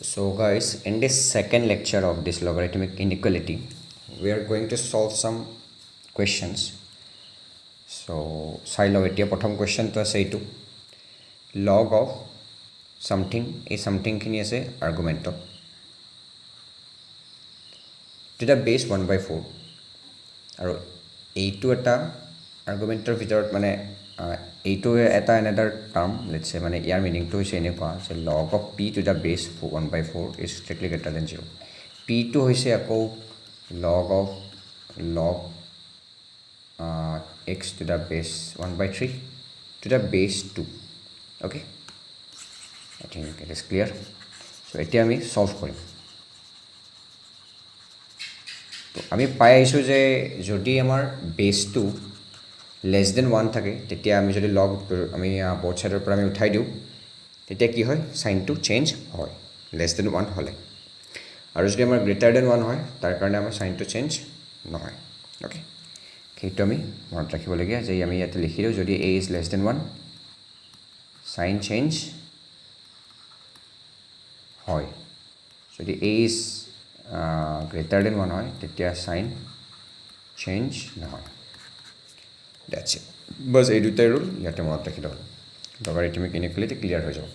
So guys, in this second lecture of this logarithmic inequality, we are going to solve some questions. So চাই লওঁ এতিয়া প্ৰথম কুৱেশ্যনটো আছে এইটো log of something এই somethingখিনি আছে আৰ্গুমেণ্টত to the base 1/4 আৰু এইটো এটা আৰ্গুমেণ্টৰ ভিতৰত মানে এইটো এটা এনাডাৰ টাৰ্ম লেটছ চে মানে ইয়াৰ মিনিংটো হৈছে এনেকুৱা যে log of p to the base 1/4 is strictly greater than 0 p টো হৈছে আকৌ log x to the base 1/3 to the base 2 okay I think it is clear so এতিয়া আমি সলভ কৰিম তো আমি পাই আইছো যে যদি আমাৰ বেসটো লেস দেন 1 থাকে তেতিয়া আমি যদি লগ আমি বোথ সাইডৰ পৰা আমি উঠাই দিও তেতিয়া কি হয় সাইনটো চেঞ্জ হয় লেস দেন 1 হলে আৰু যদি আমাৰ গ্ৰেটাৰ দেন 1 হয় তাৰ কাৰণে আমাৰ সাইনটো চেঞ্জ নহয় ওকে সেইটো আমি মনত ৰাখিব লাগে যে আমি ইয়াতে লিখিলো যদি a is less than 1 sign change হয় যদি a is greater than 1 হয় তেতিয়া সাইন চেঞ্জ নহয় that's it বস এই দুটাই রুল ইয়াতে মনত ৰাখি লও লগাৰিথমিক ইনইকুয়ালিটি ক্লিয়াৰ হৈ যাব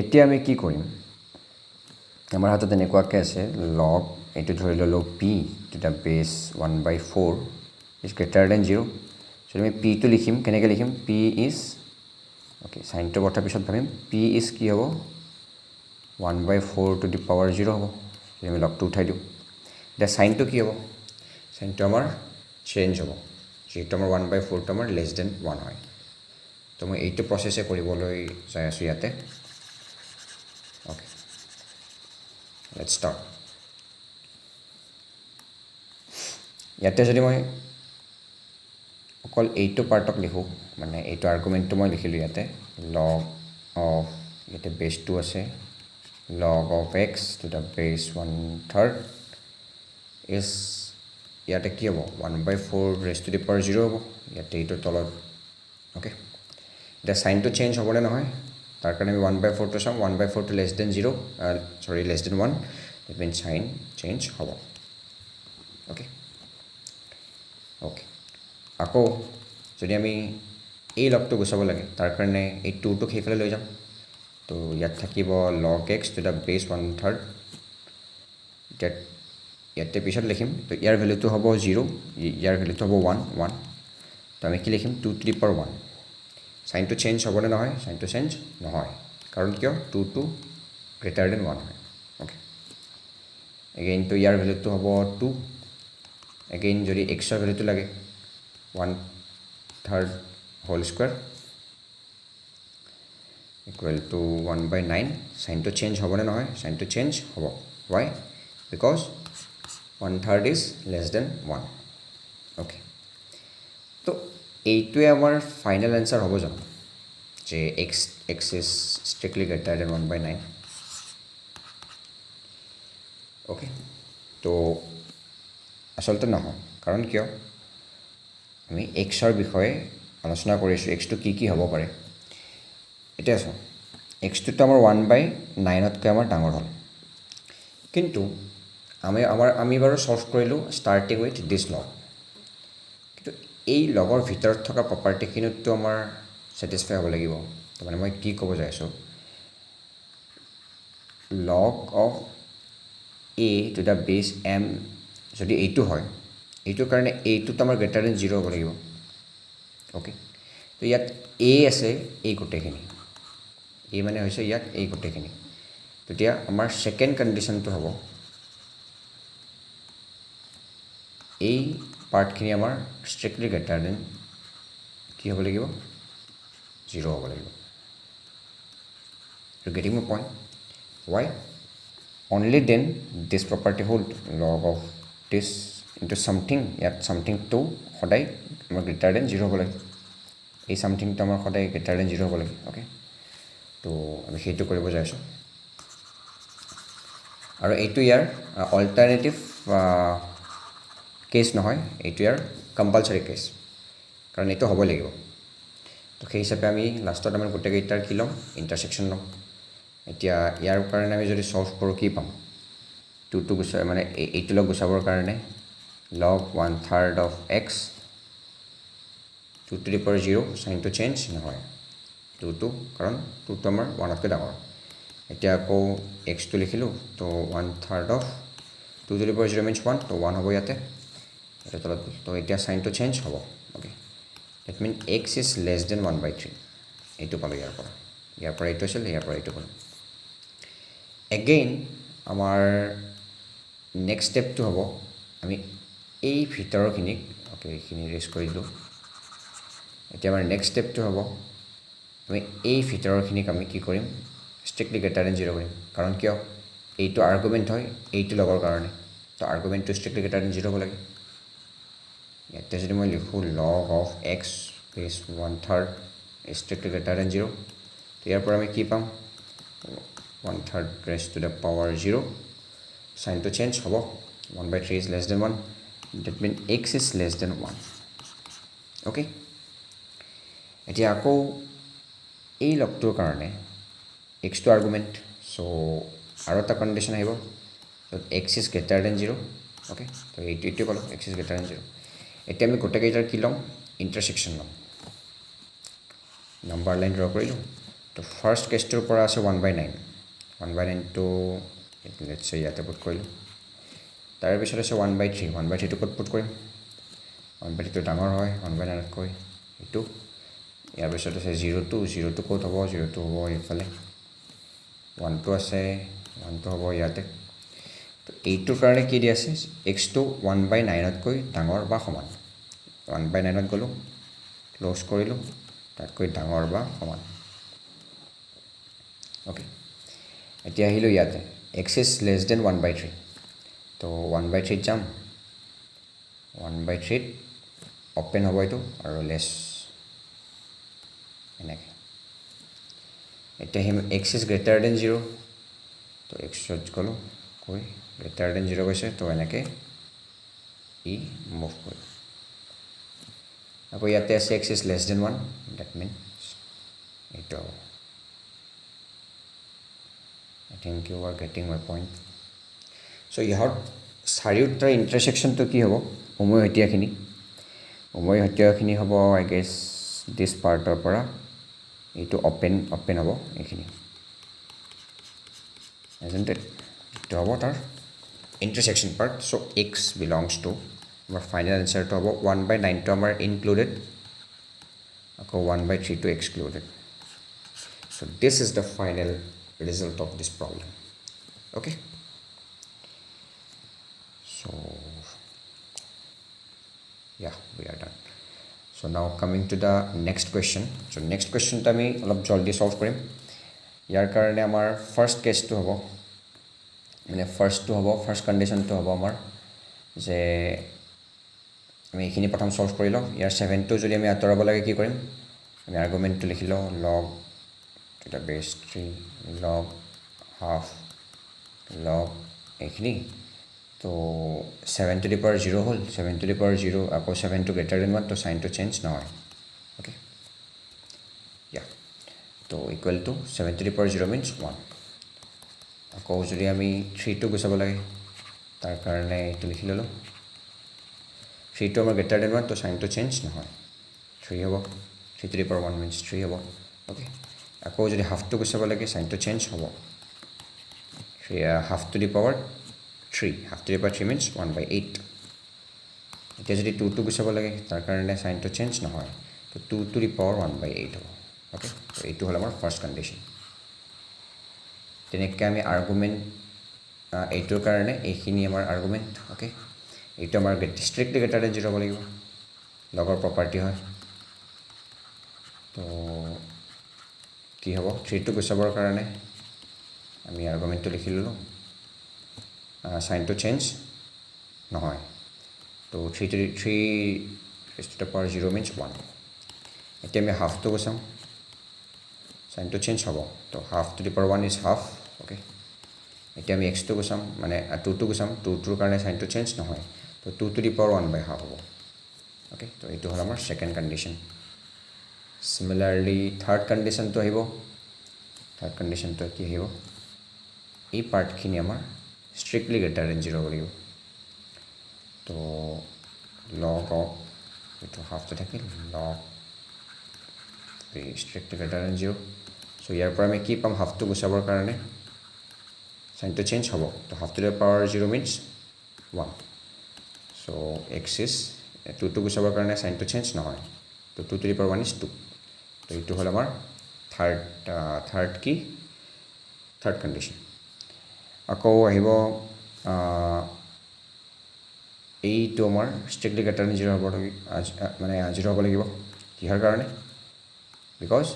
এতিয়া আমি কি কৰিম আমাৰ হাতত এনেকুৱাকে আছে log এটো ধৰি ললো p to the base 1/4 is greater than 0 so আমি p টো লিখিম কেনেকৈ লিখিম p is okay সাইন টো কথা পিছত ভাবিম p is কি হ'ব 1/4 to the power 0 হ'ব আমি log টো উঠাই দিও এটা সাইন টো কি হ'ব সাইন টো আমাৰ চেঞ্জ হ'ব যেটো আমাৰ 1/4 টো আমাৰ লেস দেন 1 হয় তো মই এইটো প্ৰসেসে কৰিবলৈ যাই আছো ইয়াতে ওকে লেটস ষ্টাৰ্ট ইয়াতে যদি মই অকল এইটো পাৰ্টক লিখো মানে এইটো আৰ্গুমেণ্টটো মই লিখিলো ইয়াতে log of ইয়াতে বেস 2 আছে log of x to the base 1/3 is ইয়াতে কি হ'ব 1/4 raised to the power 0 হ'ব ইয়াতে এইটো তলত ওকে এটা সাইনটো চেঞ্জ হ'ব না নহয় তাৰ কাৰণে আমি 1/4 টো চাম 1/4 to less than 0 sorry less than 1 that means sign change হ'ব ওকে ওকে আকৌ যদি আমি এই লগটো গুচাব লাগে তাৰ কাৰণে এই 2 টো খেইফালে লৈ যাম তো ইয়াত থাকিব log x to the base 1/3 that ইয়াতে পিছত লিখিম তো ইয়াৰ ভ্যালুটো হ'ব 0 ইয়াৰ ভ্যালুটো হ'ব 1 1 তো আমি কি লিখিম 2 to the power 1 সাইনটো চেঞ্জ হ'ব না নহয় সাইনটো চেঞ্জ নহয় কাৰণ কিয় 2 to greater than 1 হয় ওকে again তো ইয়াৰ ভ্যালুটো হ'ব 2 again যদি x ৰ ভ্যালুটো লাগে 1/3 whole square equal to 1/9 সাইনটো change হ'ব না নহয় সাইনটো চেঞ্জ হ'ব why because 1/3 is less than 1 okay তো এইটোৱে আমাৰ ফাইনাল আনসাৰ হ'ব জানো যে x is strictly greater than 1/9 okay তো আসলতে নহয় কাৰণ কিয় আমি x ৰ বিষয়ে আলোচনা কৰিছো x টো কি হ'ব পাৰে এটা আছে x টো আমাৰ 1/9 তকৈ আমাৰ ডাঙৰ হ'ল কিন্তু আমি বাৰু সলভ কৰিলো স্টাৰ্টিং উইথ দিস লগ কিন্তু এই লগৰ ভিতৰত থকা প্ৰপাৰ্টিখিনিটো আমাৰ স্যাটিসফাই হ'ব লাগিব তো মানে মই কি ক'ব যাইছো log of a to the base m যদি এইটো হয় এইটো কাৰণে এইটো তো আমাৰ গ্ৰেটাৰ দেন 0 হ'ব লাগিব ওকে তো ইয়াত a আছে এই গোটেইখিনি এই মানে হৈছে ইয়াত এই গোটেইখিনি তেতিয়া আমাৰ সেকেন্ড কন্ডিশনটো হ'ব এই পাৰ্টখিনি আমাৰ স্ট্ৰিক্টলি গ্ৰেটাৰ দেন কি হ'ব লাগিব 0 হ'ব লাগিব you getting my point why only then this property hold log of this into something yet something to সদায় আমাৰ greater than 0 হ'ব লাগিব এই something to আমাৰ সদায় greater than 0 হ'ব লাগিব ওকে তো আমি সেইটো কৰিব যাইছো আৰু এইটো ইয়াৰ অল্টাৰনেটিভ কেস নহয় এইটো ইয়াৰ কম্পালসৰি কেস কাৰণ এইটো হ'ব লাগিব তো সেই হিচাপে আমি লাষ্টত আমাৰ গোটেই কেইটাৰ কি লম ইন্টাৰসেকশন লম এতিয়া ইয়াৰ কাৰণে আমি যদি সলভ কৰোঁ কি পাম 2 টু গুচাই মানে এইটো লগ গুচাবৰ কাৰণে log 1/3 of x 2 to the power 0 সাইনটো change নহয় 2 কাৰণ 2টো আমাৰ 1তকৈ ডাঙৰ এতিয়া আকৌ x টো লিখিলোঁ তো 1/3 of 2 to the power 0 means 1 তো 1 হ'ব ইয়াতে এটা তলত তো এতিয়া সাইনটো চেঞ্জ হ'ব okay that mean x is less than 1/3 এইটো পালোঁ ইয়াৰ পৰা এইটো আছিল ইয়াৰ পৰা এইটো পালোঁ এগেইন আমাৰ নেক্সট ষ্টেপটো হ'ব আমি এই ভিতৰৰখিনিক ওকে এইখিনি ৰেজ কৰি দিলোঁ এতিয়া আমাৰ নেক্সট ষ্টেপটো হ'ব আমি এই ভিতৰৰখিনিক আমি কি কৰিম ষ্ট্ৰিক্টলি গ্ৰেটাৰ দেন 0 কৰিম কাৰণ কিয় এইটো আৰ্গুমেণ্ট হয় এইটো লগৰ কাৰণে তো আৰ্গুমেণ্টটো ষ্ট্ৰিক্টলি গ্ৰেটাৰ দেন 0 হ'ব লাগে ইয়াতে যদি মই লিখোঁ log of x is 1/3 strictly greater than 0 তো ইয়াৰ পৰা আমি কি পাম 1/3 raised to the power 0 সাইনটো change হ'ব 1/3 is less than 1 that means x is less than 1 okay এতিয়া আকৌ এই লগটোৰ কাৰণে x টো আৰ্গুমেণ্ট সো আৰু এটা কণ্ডিশ্যন আহিব x is greater than 0 okay তো এইটো পালোঁ x is greater than 0 এতিয়া আমি গোটেইকেইটাৰ কি ল'ম ইণ্টাৰছেকশ্যন ল'ম নাম্বাৰ লাইন ড্ৰ কৰিলোঁ তো ফাৰ্ষ্ট কেছটোৰ পৰা আছে 1/9 1/9টো লেটছ চে ইয়াতে পুট কৰিলোঁ তাৰপিছত আছে 1/3 1/3টো ক'ত পুট কৰিম 1/3টো ডাঙৰ হয় 1/9তকৈ এইটো ইয়াৰ পিছত আছে 0টো ক'ত হ'ব 0টো হ'ব এইফালে 1টো আছে 1টো হ'ব ইয়াতে তো এইটোৰ কাৰণে কি দি আছে x টো 1/9তকৈ ডাঙৰ বা সমান 1/9ত গ'লোঁ ক্ল'জ কৰিলোঁ তাতকৈ ডাঙৰ বা সমান অ'কে এতিয়া আহিলোঁ ইয়াতে x is less than 1/3 তো 1/3 যাম 1/3 অপেন হ'ব এইটো আৰু লেছ এনেকৈ এতিয়া আহিম x is greater than 0 তো x গ'লোঁ কৈ greater than 0 কৈছে তো এনেকৈ ই মুভ কৰিম আকৌ ইয়াতে আছে x is less than 1 that means এইটো I think you are getting my point so ইহঁত চাৰিওটাৰ ইণ্টাৰছেকশ্যনটো কি হ'ব উমৈহতীয়াখিনি হ'ব আই গেছ দিছ পাৰ্টৰ পৰা এইটো অপেন হ'ব এইখিনি isn't it এইটো হ'ব তাৰ intersection part so' x belongs to আমাৰ ফাইনেল এনচাৰটো হ'ব 1/9টো আমাৰ ইনক্লুডেড আকৌ 1/3টো excluded so' this is the final result of this problem okay so yeah we are done so now coming to the next question so next question ta ami olop joldi solve karim yar karone amar first case to hobo mane first condition to hobo amar je ami ekhini prothom solve korilo yar 7 to jodi ami atorabo lage ki karim ami argument to likhilo log to the base 3 log half log এইখিনি তো 7 to the power 0 হ'ল 7 to the power 0 আকৌ 7 to greater than 1 তো সাইনটো change নহয় okay ইয়া তো equal to 7 to the power 0 means 1 আকৌ যদি আমি 3 টো গুচাব লাগে তাৰ কাৰণে এইটো লিখি ল'লোঁ 3 টো আমাৰ greater than 1 তো সাইনটো চেঞ্জ নহয় 3 হ'ব 3 to the power 1 means 3 হ'ব ওকে আকৌ যদি হাফটো গুচাব লাগে সাইনটো চেঞ্জ হ'ব half to the power 3 half to the power 3 means 1/8 এতিয়া যদি 2 টো গুচাব লাগে তাৰ কাৰণে সাইনটো চেঞ্জ নহয় তো 2 to the power 1/8 হ'ব ওকে তো এইটো হ'ল আমাৰ ফাৰ্ষ্ট কণ্ডিশ্যন তেনেকৈ আমি আৰ্গুমেণ্ট এইটোৰ কাৰণে এইখিনি আমাৰ আৰ্গুমেণ্ট ওকে এইটো আমাৰ ষ্ট্ৰিক্টলি গ্ৰেটাৰ দেন 0 হ'ব লাগিব লগৰ প্ৰপাৰ্টি হয় তো কি হ'ব 3 টো গুচাবৰ কাৰণে আমি আৰ্গুমেণ্টটো লিখি ল'লোঁ সাইনটো চেঞ্জ নহয় তো 3 to the power 0 means 1 এতিয়া আমি হাফটো গুচাম সাইনটো চেঞ্জ হ'ব তো half to the power 1 is half okay এতিয়া আমি x টো গুচাম মানে 2 টো গুচাম 2টোৰ কাৰণে সাইনটো চেঞ্জ নহয় তো 2 to the power 1/2 হ'ব ওকে তো এইটো হ'ল আমাৰ second condition Similarly, third condition to আহিব থাৰ্ড কণ্ডিশ্যনটো কি আহিব এই পাৰ্টখিনি আমাৰ ষ্ট্ৰিক্টলি গ্ৰেটাৰ দেন 0 হ'ব লাগিব তো লগ অফ এইটো হাফটো থাকিল লগ ষ্ট্ৰিক্টলি গ্ৰেটাৰ দেন 0 চ' ইয়াৰ পৰা আমি কি পাম হাফটো গুচাবৰ কাৰণে চাইনটো চেঞ্জ হ'ব তো half to the power 0 means 1 so' axis টুটো গুচাবৰ কাৰণে চাইনটো চেঞ্জ নহয় তো 2 টু দি পাৱাৰ 1 ইজ 2 তো এইটো হ'ল আমাৰ থাৰ্ড কণ্ডিশ্যন আকৌ আহিব এইটো আমাৰ ষ্ট্ৰিক্টলি গ্ৰেটাৰ দেন 0 হ'ব মানে 0 হ'ব লাগিব কিহৰ কাৰণে বিকজ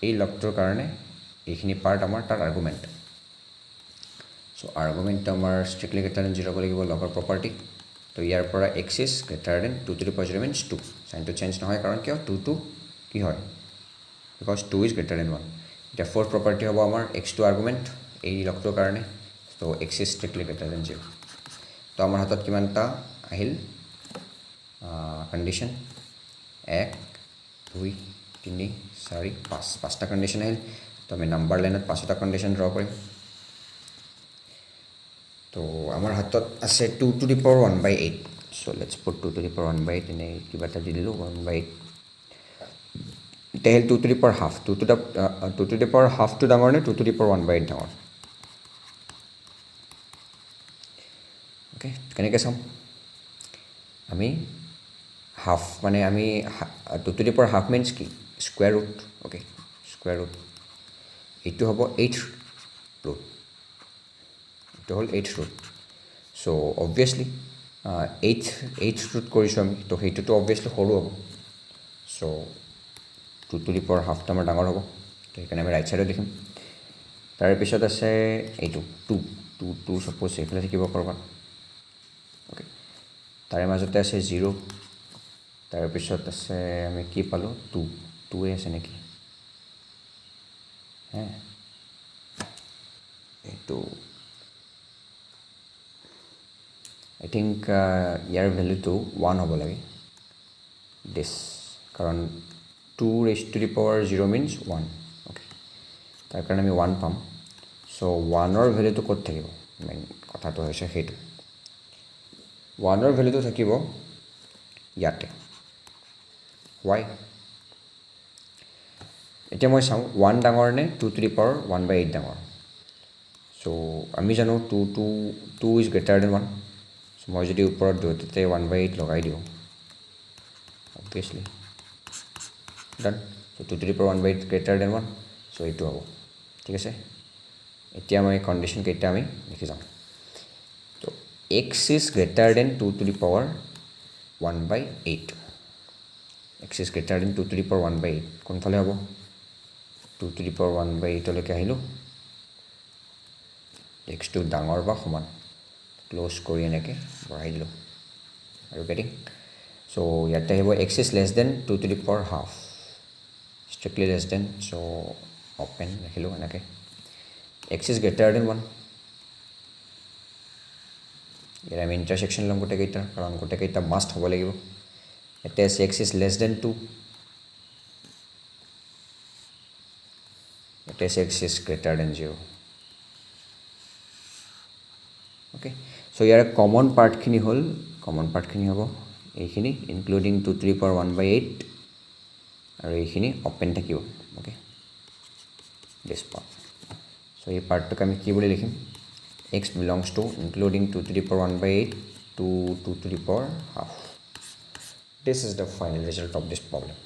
এই লগটোৰ কাৰণে এইখিনি পাৰ্ট আমাৰ তাৰ আৰ্গুমেণ্ট চ' আৰ্গুমেণ্টটো আমাৰ ষ্ট্ৰিক্টলি গ্ৰেটাৰ দেন 0 হ'ব লাগিব লগৰ প্ৰপাৰ্টি তো ইয়াৰ পৰা x is greater than 2 to the power 0 means 2 চাইনটো চেঞ্জ নহয় কাৰণ কিয় 2 কি হয় বিকজ 2 ইজ গ্ৰেটাৰ দেন 1 এতিয়া ফ'ৰ্থ প্ৰপাৰ্টি হ'ব আমাৰ x2 আৰ্গুমেণ্ট এই লগটোৰ কাৰণে তো এক্সিছ ষ্ট্ৰিক্টলি গ্ৰেটাৰ দেন 0 তো আমাৰ হাতত কিমানটা আহিল কণ্ডিশ্যন 1 2 3 4 5 পাঁচটা কণ্ডিশ্যন আহিল তো আমি নাম্বাৰ লাইনত 5টা কণ্ডিশ্যন ড্ৰ কৰিম তো আমাৰ হাতত আছে 2 to the power 1/8 so' let's put 2 to the power 1/8 এনে কিবা এটা দি দিলোঁ 1/8 এতিয়া আহিল 2 to the power half 2 to the power হাফটো ডাঙৰ নে 2 টু দি পাৱাৰ 1/8 ডাঙৰ অ'কে কেনেকৈ চাম আমি হাফ মানে আমি 2 to the power half means কি square root okay square root এইটো হ'ব 8th ৰুট এইটো হ'ল 8th ৰুট চ' অবভিয়াছলি 8th ৰুট কৰিছোঁ আমি তো সেইটোতো অবভিয়াছলি সৰু হ'ব চ' 2 টু দি পাৱাৰ হাফটো আমাৰ ডাঙৰ হ'ব তো সেইকাৰণে আমি ৰাইট ছাইডত লিখিম তাৰপিছত আছে এইটো 2 ছাপ'জ এইফালে থাকিব ক'ৰবাত অ'কে তাৰে মাজতে আছে 0 তাৰপিছত আছে আমি কি পালোঁ 2 আছে নেকি হে এইটো আই থিংক ইয়াৰ ভেলুটো 1 হ'ব লাগে দিছ কাৰণ 2 raised to the power 0 means 1 okay তাৰ কাৰণে আমি 1 পাম চ' 1ৰ ভেলুটো ক'ত থাকিব মেইন কথাটো হৈছে সেইটো 1ৰ ভেলুটো থাকিব ইয়াতে ৱাই এতিয়া মই চাওঁ 1 ডাঙৰ নে 2 টু দি পাৱাৰ 1/8 ডাঙৰ চ' আমি জানো 2 ইজ গ্ৰেটাৰ দেন 1 চ' মই যদি ওপৰত দুয়োটাতে 1/8 লগাই দিওঁ obviously done so' 2 to the power 1/8 greater than 1 চ' এইটো হ'ব ঠিক আছে এতিয়া মই কণ্ডিশ্যন কেইটা আমি লিখি যাম তো x is greater than 2 to the power 1/8 x is greater than 2 to the power 1/8 কোনফালে হ'ব 2 টু দি পাৱাৰ 1/8লৈকে আহিলোঁ এক্সটো ডাঙৰ বা সমান ক্ল'জ কৰি এনেকৈ বঢ়াই দিলোঁ আৰু গেটিং চ' ইয়াতে আহিব x is less than 2 to the power half strictly less than so' open ৰাখিলোঁ এনেকৈ এক্স ইজ গ্ৰেটাৰ দেন 1 ইয়াৰ আমি ইণ্টাৰছেকশ্যন ল'ম গোটেইকেইটা কাৰণ গোটেইকেইটা মাষ্ট হ'ব লাগিব ইয়াতে আছে এক্স ইজ লেছ দেন 2 ইয়াতে আছে x is greater than 0 okay so' ইয়াৰ কমন পাৰ্টখিনি হ'ব এইখিনি ইনক্লুডিং 2 টু দি পাৱাৰ 1/8 আৰু এইখিনি অ'পেন থাকিব অ'কে দিছ পাৰ্ট চ' এই পাৰ্টটোক আমি কি বুলি লিখিম x belongs to including 2 to the power 1/8 to 2 to the power half. This is the final result of this problem.